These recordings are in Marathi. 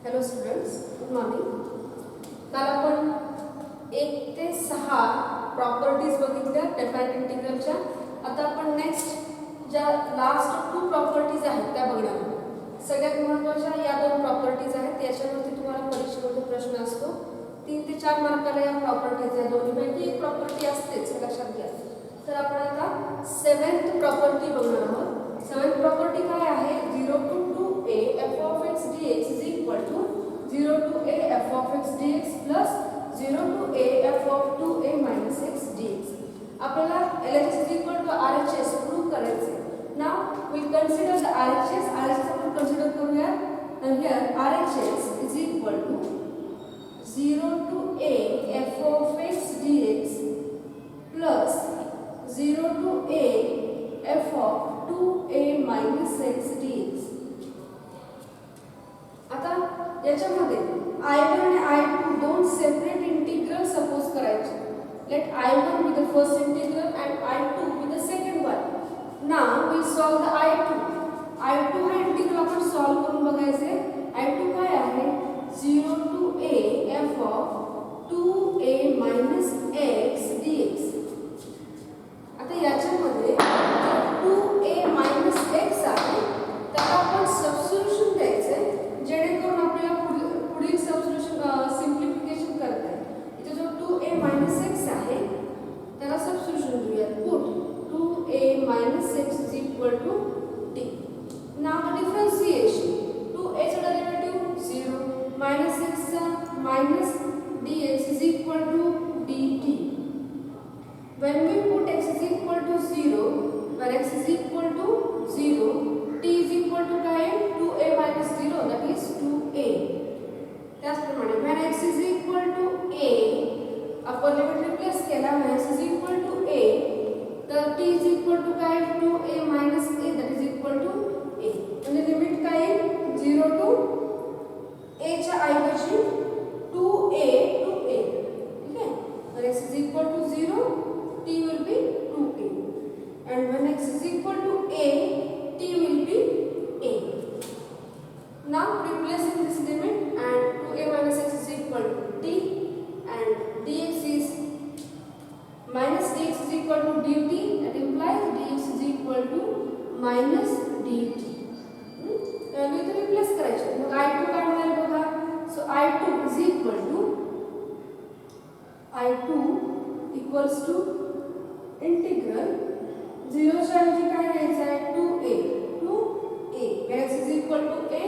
Hello students, good morning. काल आपण 1 ते 6 प्रॉपर्टीज बघितल्या डेफिनेट इंटिग्रलच्या. आता आपण नेक्स्ट ज्या लास्ट 2 प्रॉपर्टीज आहेत त्या बघणार आहोत. सगळ्यात महत्त्वाच्या या 2 प्रॉपर्टीज आहेत. याच्यावरती तुम्हाला परीक्षेमध्ये प्रश्न असतो. 3 ते 4 मार्काला या प्रॉपर्टीज या दोन्हीपैकी एक प्रॉपर्टी असतेच, हे लक्षात घ्या. तर आपण आता 7th प्रॉपर्टी बघणार आहोत. 7th प्रॉपर्टी काय आहे? 0 to 2a f of x dx is equal to 0 to a f of x dx plus 0 to a f of 2a minus x dx. आपल्याला LHS is equal to RHS prove करायचे. Now we consider the RHS. RHS आपण कन्सिडर करूया. And here RHS is equal to 0 to a f of x dx plus 0 to a f of 2a minus x dx. आता याच्यामध्ये I1 आणि I2 दोन सेपरेट इंटिग्रल सपोज करायचे. Let I1 be the first integral and I2 be the second one. Now we solve the I2. I2 हा इंटिग्रल आपण सॉल्व करून बघायचे. I2 काय आहे? 0 to a f of 2a minus x dx. आता याच्यामध्ये 2a minus x आहे, त्याला आपण सबस्टिट्यूशन द्यायचे जेणेकरून आपल्याला पुढील सबस्टिट्यूशन सिम्प्लिफिकेशन करता येईल. इथे जो 2a minus x आहे त्याला सबस्टिट्यूशन देऊया. Put 2a minus x is equal to t. Now the differentiation 2a चा डेरिवेटिव 0 minus x चा minus dx is equal to dt. When we put x is equal to 0, when x is equal to 0, t is equal to काय? 2a minus 0, that is 2a. त्याचप्रमाणे when x is equal to a, upper limit replace केला, when x is equal to a, तर t is equal to काय? 2a minus a, that is equal to a. म्हणजे लिमिट काय? 0 to a च्या ऐवजी 2a to a. ठीक आहे? when x is equal to 0, t will be 2a, and when x is equal to a, t will be a. Now replacing this limit, and 2a minus x is equal to t, and dx is minus dx is equal to dt. That implies dx is equal to minus dt. मी इथे रिप्लेस करायचे. मग I2 काय मिळेल बघा. So I2 is equal to I2 equals to integral 0 च्या ऐवजी काय घ्यायचं आहे? 2a to a. When x is equal to a,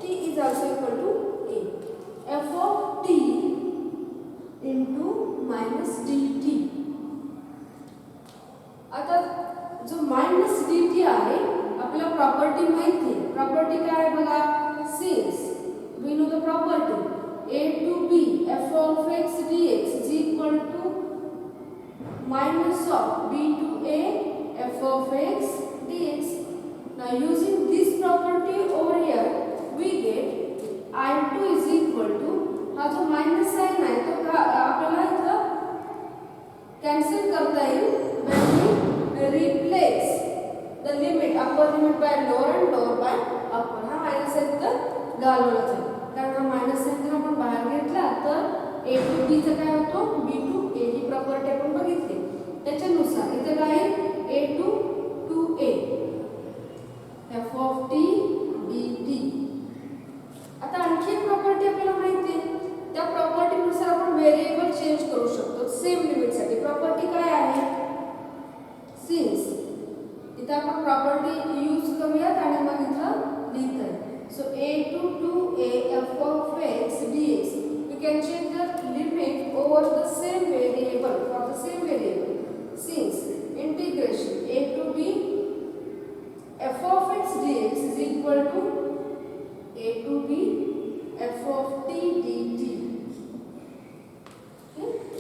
t is also equal to a. f of t into minus dt. आता जो minus dt आहे आपल्याला प्रॉपर्टी माहिती आहे. प्रॉपर्टी काय आहे बघा. since we know the property a to b f of x dx is equal to minus of b to a f of x dx. Now using this property over here we get I2 is equal to, हा जो माइनस साइन आहे तो आपल्याला इथं कॅन्सल करता येईल when we replace the limit upper limit by lower and lower by upper. हा माइनस आहे इथं घालवला जाईल कारण हा माइनस साइन जर आपण बाहेर घेतला तर a to b चा काय होतो? b to a. He property आपण बघितली. त्याच्यानुसार इथे काय a to 2a f of t dt. आता आणखी एक प्रॉपर्टी आपल्याला माहिती आहे. त्या प्रॉपर्टीनुसार आपण व्हेरिएबल चेंज करू शकतो सेम लिमिटसाठी. प्रॉपर्टी काय आहे? सिन्स. इथे आपण प्रॉपर्टी यूज करूयात आणि मग इथं लिहितोय. So a to 2a f of x dx. We can change the limit over the same variable for the same variable. Since integration a to b f of x dx is equal to a to b f of t dt.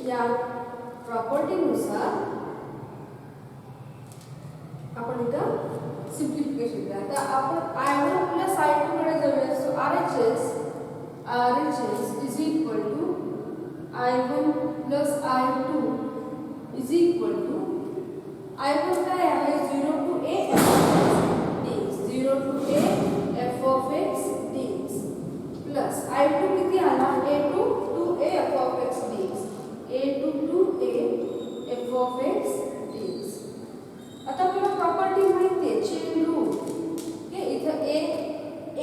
या प्रॉपर्टी नुसार आपण इथं सिम्प्लिफिकेशन करूया. आता आपण I1 plus I2 कडे जाऊया. So RHS is equal to I1 plus I2 is equal to I1 काय आहे? 0 to a f of x dx. 0 to a f of x dx plus of x dx. आता आपल्याला प्रॉपर्टी माहिती आहे चेन रूल. ओके, इथं a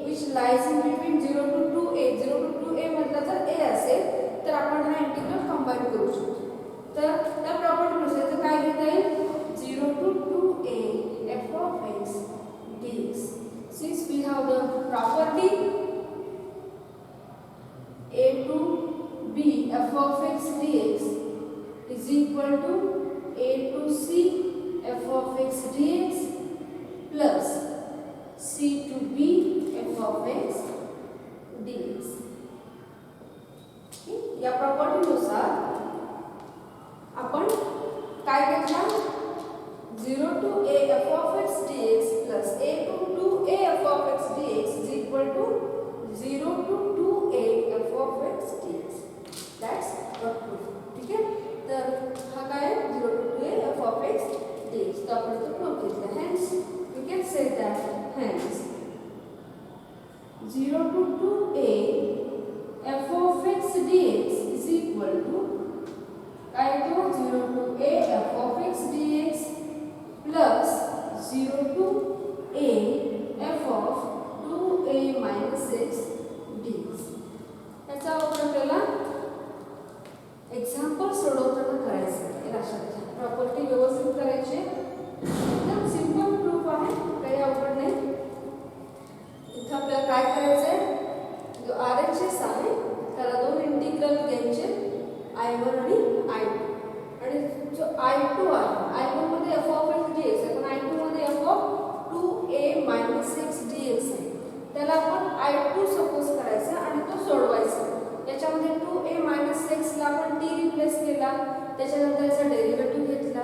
which lies in between 0 to 2a, 0 to 2a म्हटलं तर a असेल तर आपण हा इंटिग्रल कंबाईन करू शकतो. तर त्या प्रॉपर्टीनुसार इथं काय घेता येईल 0 to 2a f of x dx. Since we have the property a to b f of x dx is equal to a to c f of x dx plus c to b f of x dx. या प्रॉपर्टीनुसार आपण काय घेतला 0 to a f of x dx plus a to 2a f of x dx is equal to 0 to 2a f of x dx. That's our proof. ठीक है, तर हा काय 0 to 2a f of x dx. तो आपण तो प्रूफ घेतला. Hence we can say that hence 0 to 2a f of x dx is equal to काय तो 0 to a f of x dx plus 0 to a f of 2a minus x dx. याचा वापर आपल्याला एक्झाम्पल सोडवताना करायचं आहे. लक्षात घ्या, प्रॉपर्टी व्यवस्थित करायची. एकदम सिंपल प्रूफ आहे, काही अवघड नाही. इथं आपल्याला काय करायचं आहे, जो RHS आहे त्याला दोन इंटिग्रल घ्यायचे I1 आणि I2. आणि जो I2 आहे I1 मध्ये f of x dx आहे पण I2 मध्ये f of 2a minus x dx आहे. त्याला आपण I2 सपोज करायचा आणि तो सोडवायचा. याच्यामध्ये 2a minus x ला आपण t रिप्लेस केला, त्याच्यानंतर याचा डेरिव्हेटिव्ह घेतला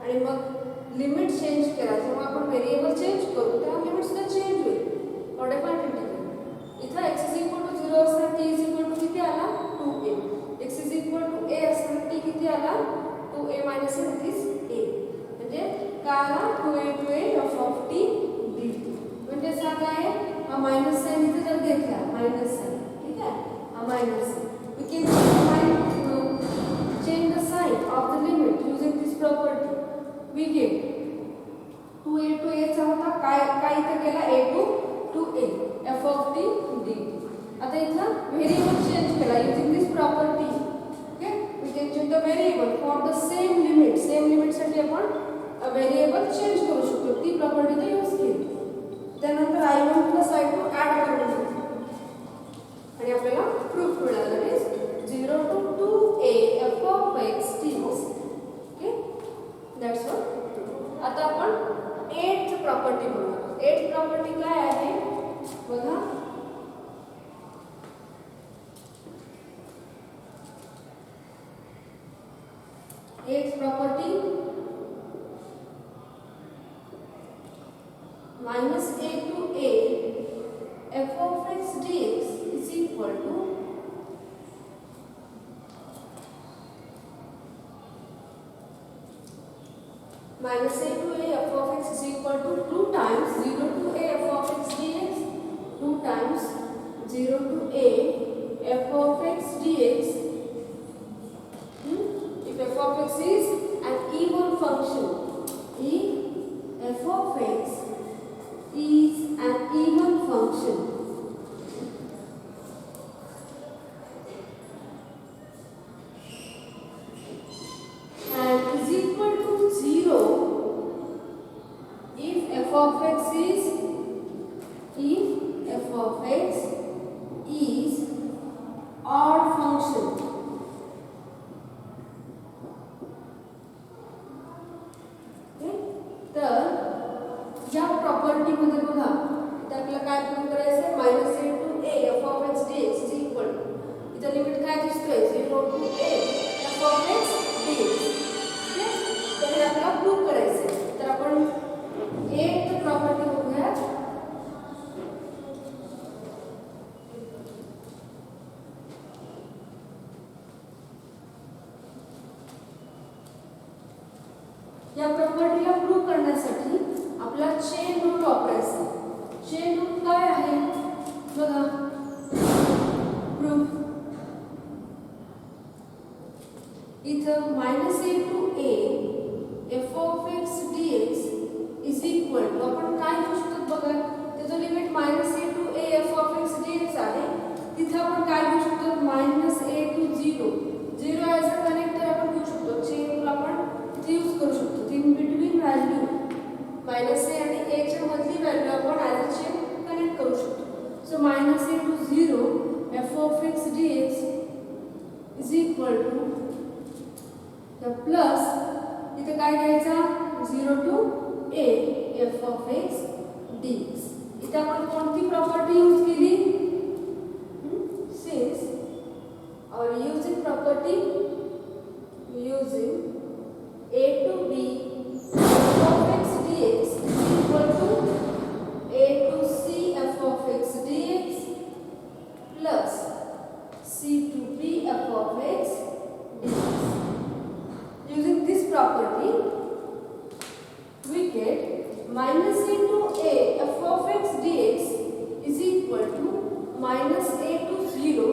आणि मग लिमिट चेंज केला. जेव्हा आपण व्हेरिएबल चेंज करू तेव्हा लिमिट सुद्धा चेंज होईल. मॉडिफाईड इंटिग्रल इथं x is equal to 0 असताना t is equal to किती आला 2a. x is equal to a असताना t किती आला 2a minus a that is a. म्हणजे काय आला 2a f of t dt. म्हणजे सांगा आहे हा मायनस साइन इथे जर घेतला मायनस साइन, ठीक आहे, हा minus sign we can change the sign of the limit using this property. We get 2a to a चा होता काय इथे केला a to a f of t dt. आता इथला व्हेरिएबल चेंज केला using this property. Okay, we can change the variable for the same limit. Same limit साठी आपण व्हेरिएबल चेंज करू शकतो. ती प्रॉपर्टी ते यूज केली. त्यानंतर I1 plus I2 ऍड करून घेतलं आणि आपल्याला प्रूफ मिळालं is 0 to 2a f of x dx. Okay, that's all. आता आपण 8th प्रॉपर्टी बघूया. 8th प्रॉपर्टी काय आहे बघा. Eighth property minus a to a f of x dx is equal to minus a to a f of x is equal to 2 times 0 to a f of x dx, 2 times 0 to a f of x dx. If f of x is an even function, if f of x is an even function, and is equal to 0 if f of x is odd function. तर या प्रॉपर्टी मध्ये बघा इथे आपल्याला काय प्रूव्ह करायचं minus a to a f of x dx is equal to इथे लिमिट काय दिसतोय 0 to a f of x dx. Okay, तर हे आपल्याला प्रूव्ह करायचं. तर आपण एक प्रॉपर्टी बघूया. या प्रॉपर्टीला प्रूव्ह करण्यासाठी आपला चेन रूल वापरायचा. चेन रूल काय आहे बघा. प्रूफ इथं इथं minus a to a f of x d x is equal to आपण काय घेऊ शकतो बघा, त्याचं limit minus a to a f of x d x आहे. तिथं आपण काय घेऊ शकतो, minus a to zero, zero as a connector आपण घेऊ शकतो. चेन रूल आपण तिथे यूज करू शकतो. इन बिटवीन व्हॅल्यू मायनस ए आणि ए च्या मधली व्हॅल्यू आपण ॲज अ चेन कनेक्ट करू शकतो. So minus a to zero f of x d x is equal to the plus इथे काय घ्यायचा, 0 to a f of x dx. इथे आपण कोणती प्रॉपर्टी यूज केली, since our using property using a to b f of x dx is equal to a to c f of x dx plus c to b f of x dx. Using this property we get minus a to a f of x dx is equal to minus a to 0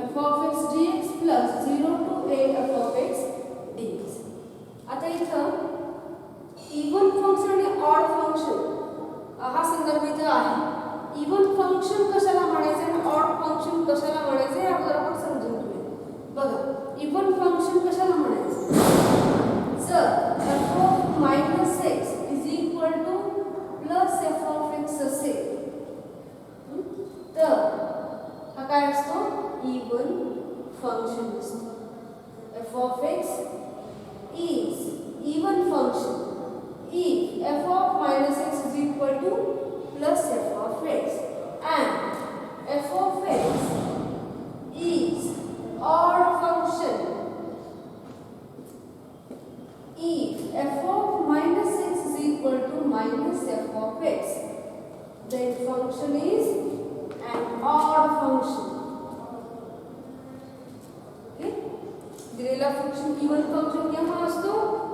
f of x dx plus 0 to a f of x dx. आता इथं इवन फंक्शन आणि ऑड फंक्शन हा संदर्भ इथं आहे. इवन फंक्शन कशाला म्हणायचं आणि ऑड फंक्शन कशाला म्हणायचं हे अगोदर आपण समजून घेऊया. बघा, इवन फंक्शन कशाला म्हणायचं, जर f of minus x is equal to plus f of x असेल तर हा काय असतो, इवन फंक्शन असतो. f of x is even function if f of minus x is equal to plus f of x and f of x is odd function if f of minus x is equal to minus f of x, then function is an odd function. Okay? दिलेला फंक्शन इवन फंक्शन केव्हा असतो,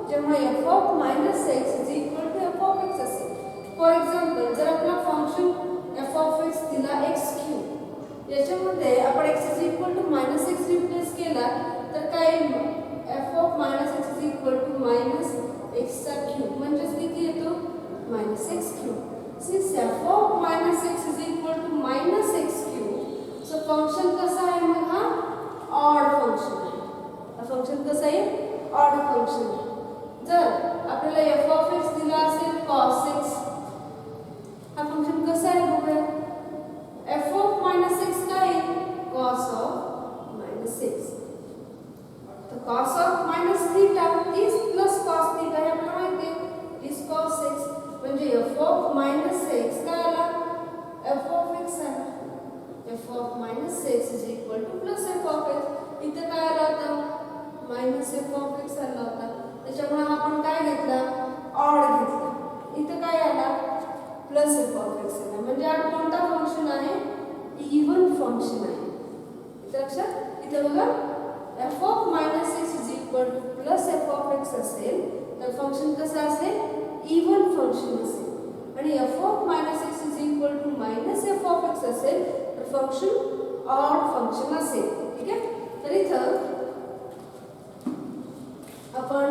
जेव्हा f of minus x is equal to f of x असेल. फॉर एक्झाम्पल, जर आपला फंक्शन f of x दिला x क्यूब, याच्यामध्ये आपण x is equal to minus x replace केला तर काय f of minus x is equal to minus x चा क्यूब, म्हणजेच किती येतो, minus x cube. Since f of minus x is equal to minus x cube, so function कसा आहे, मग हा ऑड फंक्शन आहे. हा फंक्शन कसं आहे, ऑड फंक्शन आहे. जर आपल्याला f of x दिला असेल cos x, हा फंक्शन कसा आहे बघूया. f of minus x काय आहे, cos of minus x. तर cos of minus theta is plus cos theta हे आपल्याला माहिती आहे, is cos x. म्हणजे f of minus x काय आला, f of x आला. f of minus x is equal to plus f of x. इथे काय आला होता, minus f of x आला होता. त्याच्यामुळे आपण काय घेतला, ऑड घेतला. इथे काय आला, प्लस f of x आला. म्हणजे हा कोणता फंक्शन आहे, इवन फंक्शन आहे. इथे लक्षात, इथे बघा f of minus x is equal to plus f of x असेल तर फंक्शन कसं असेल, इवन फंक्शन असेल. आणि f of minus x is equal to minus f of x असेल तर फंक्शन ऑड फंक्शन असेल. ठीक आहे, तर इथं आपण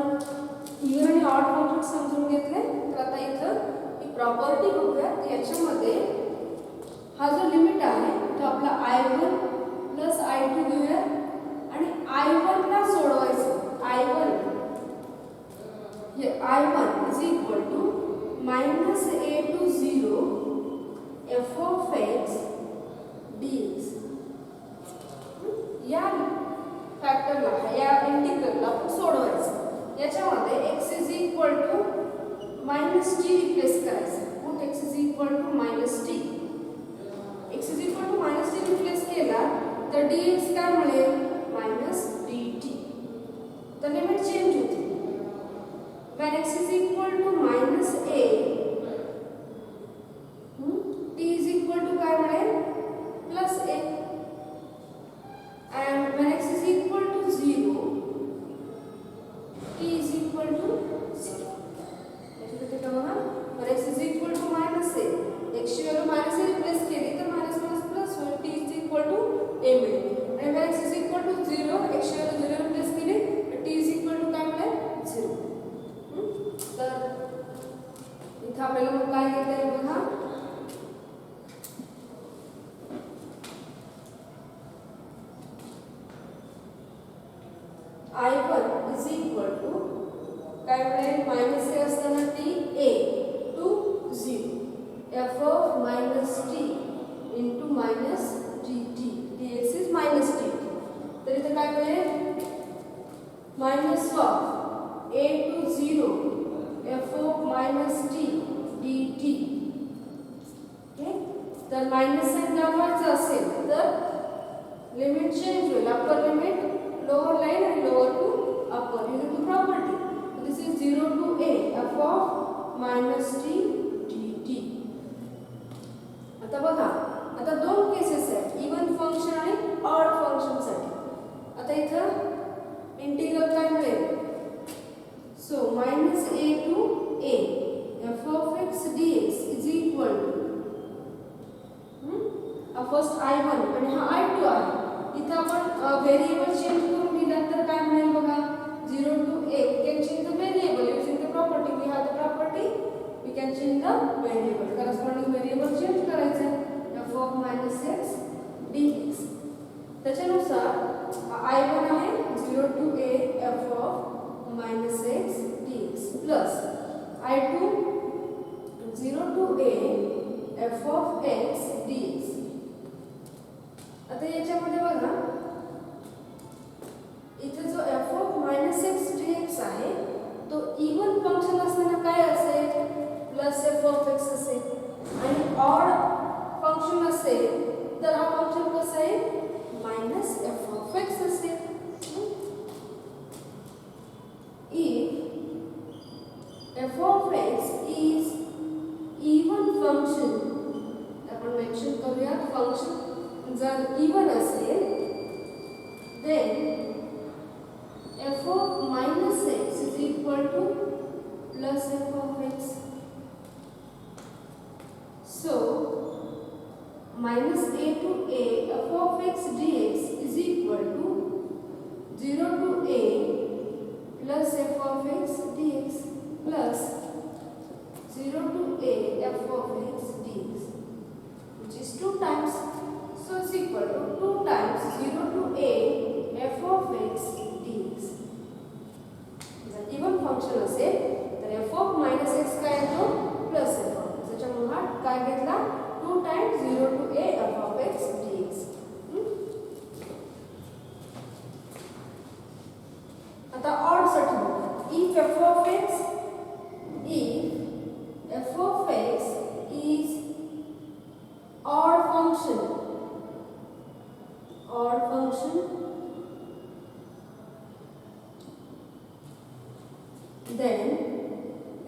इवन आणि ऑड फंक्शन समजून घेतले. तर आता इथं ही प्रॉपर्टी बघूया. याच्यामध्ये हा जो लिमिट आहे तो आपला I1 प्लस I2 घेऊया आणि I1 ला सोडवायचं. I1 I1 is equal to minus a to 0 f of x dx. या फॅक्टरला, या इंटिग्रलला आपण सोडवायचं. याच्यामध्ये x is equal to minus t replace करायचं. Put x is equal to minus t. x is equal to minus t replace केला तर dx काय मिळेल, minus dt. तर लिमिट चेंज होते. When x is equal to minus a, t is equal to काय मिळेल, plus a. And when x is equal to 0, t is equal to 0. याच्यामध्ये काय बघा, when x is equal to minus a, x ची व्हॅल्यू minus a रिप्लेस केली तर minus minus plus होईल, t is equal to a मिळेल. आणि when x is equal to 0, x ची व्हॅल्यू 0 रिप्लेस केली तर t is equal इथं आपल्याला मग काय घेता येईल बघा, I1 इज इक्वल टू काय मिळेल, मायनस ए असताना t a to 0 f of minus t into minus t t d x is minus t t. तर इथं काय मिळेल, minus of a to 0 f of minus t d t. तर मायनस साइन दाखवायचं असेल तर लिमिट चेंज होईल, अप्पर लिमिट लोअर लाइन आणि lower to upper using the property. This is 0 to a f of minus t dt. आता बघा, आता दोन केसेस आहेत, इवन फंक्शन आणि ऑड फंक्शन साठी. आता इथं इंटिग्रल काय मिळेल, so minus a to a f of x dx is equal to first I1 आणि हा I2 आहे. इथं आपण व्हेरिएबल चेंज करून दिला तर काय मिळेल बघा, 0 to a we can change the variable using the property. We have the property, we can change the variable. Corresponding variable change करायचं आहे, f of minus x dx. त्याच्यानुसार I1 आहे 0 to a f of minus x dx plus I2 0 to a f of x dx. आता याच्यामध्ये बघा, इथे जो f of minus x dx आहे तो इवन फंक्शन असताना काय असेल, प्लस f of x असेल, आणि ऑड फंक्शन असेल तर हा फंक्शन कसा आहे, मायनस f of x असेल. If f of x is even function, आपण मेन्शन करूया फंक्शन जर इवन असेल then f of minus x is equal to plus f of x. So minus a to a f of x dx is equal to 0 to a plus f of x dx plus 0 to a f of x dx, which is 2 times. So it's equal to 2 times 0 to a f of x dx. जर इवन फंक्शन असेल तर f of minus x काय येतो, प्लस f of x. त्याच्यामुळे हा काय घेतला, 2 times 0 to a f of x dx. आता ऑड साठी बघा, if f of x is odd function then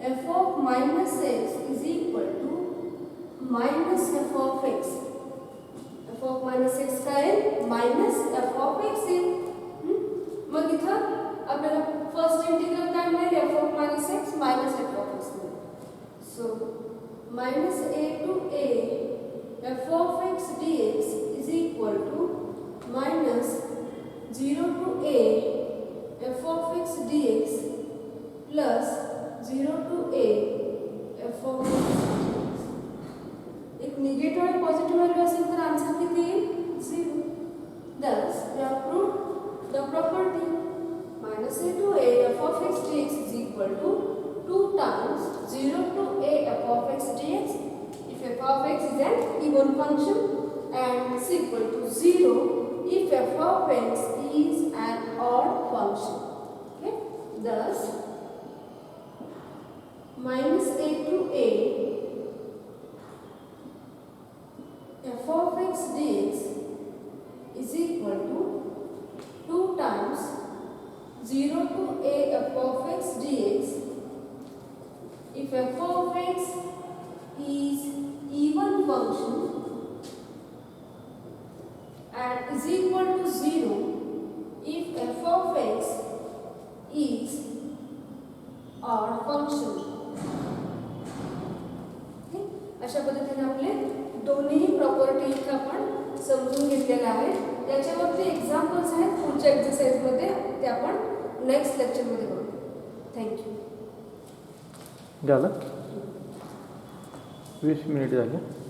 f of minus x is equal to minus f of x. f of minus x काय आहे, मायनस f of x आहे. मग इथं आपल्याला फर्स्ट इंटिग्रल काय मिळेल, f of minus x minus f of x मिळेल. So minus a to a f of x dx is equal to minus 0 to a f of x dx plus 0 to a f of x dx. एक निगेटिव्ह आणि पॉझिटिव्ह व्हॅल्यू असेल तर आन्सर किती येईल, 0. Thus we have proved the property minus a to a f of x dx is equal to 2 times 0 to a f of x dx if f of x is an even function and is equal to 0 if f of x is an odd function. Okay, thus minus a to a f of x dx is equal to 2 times 0 to a f of x dx if f of x is even function and is equal to 0 if f of x is odd function. अशा पद्धतीने आपले दोन्ही प्रॉपर्टी इथे आपण समजून घेतलेले आहेत. याच्यावरती एक्झाम्पल्स आहेत पुढच्या एक्सरसाइज मध्ये, ते आपण नेक्स्ट लेक्चर मध्ये बघू. थँक्यू. झालं. 20 मिनिट झाले.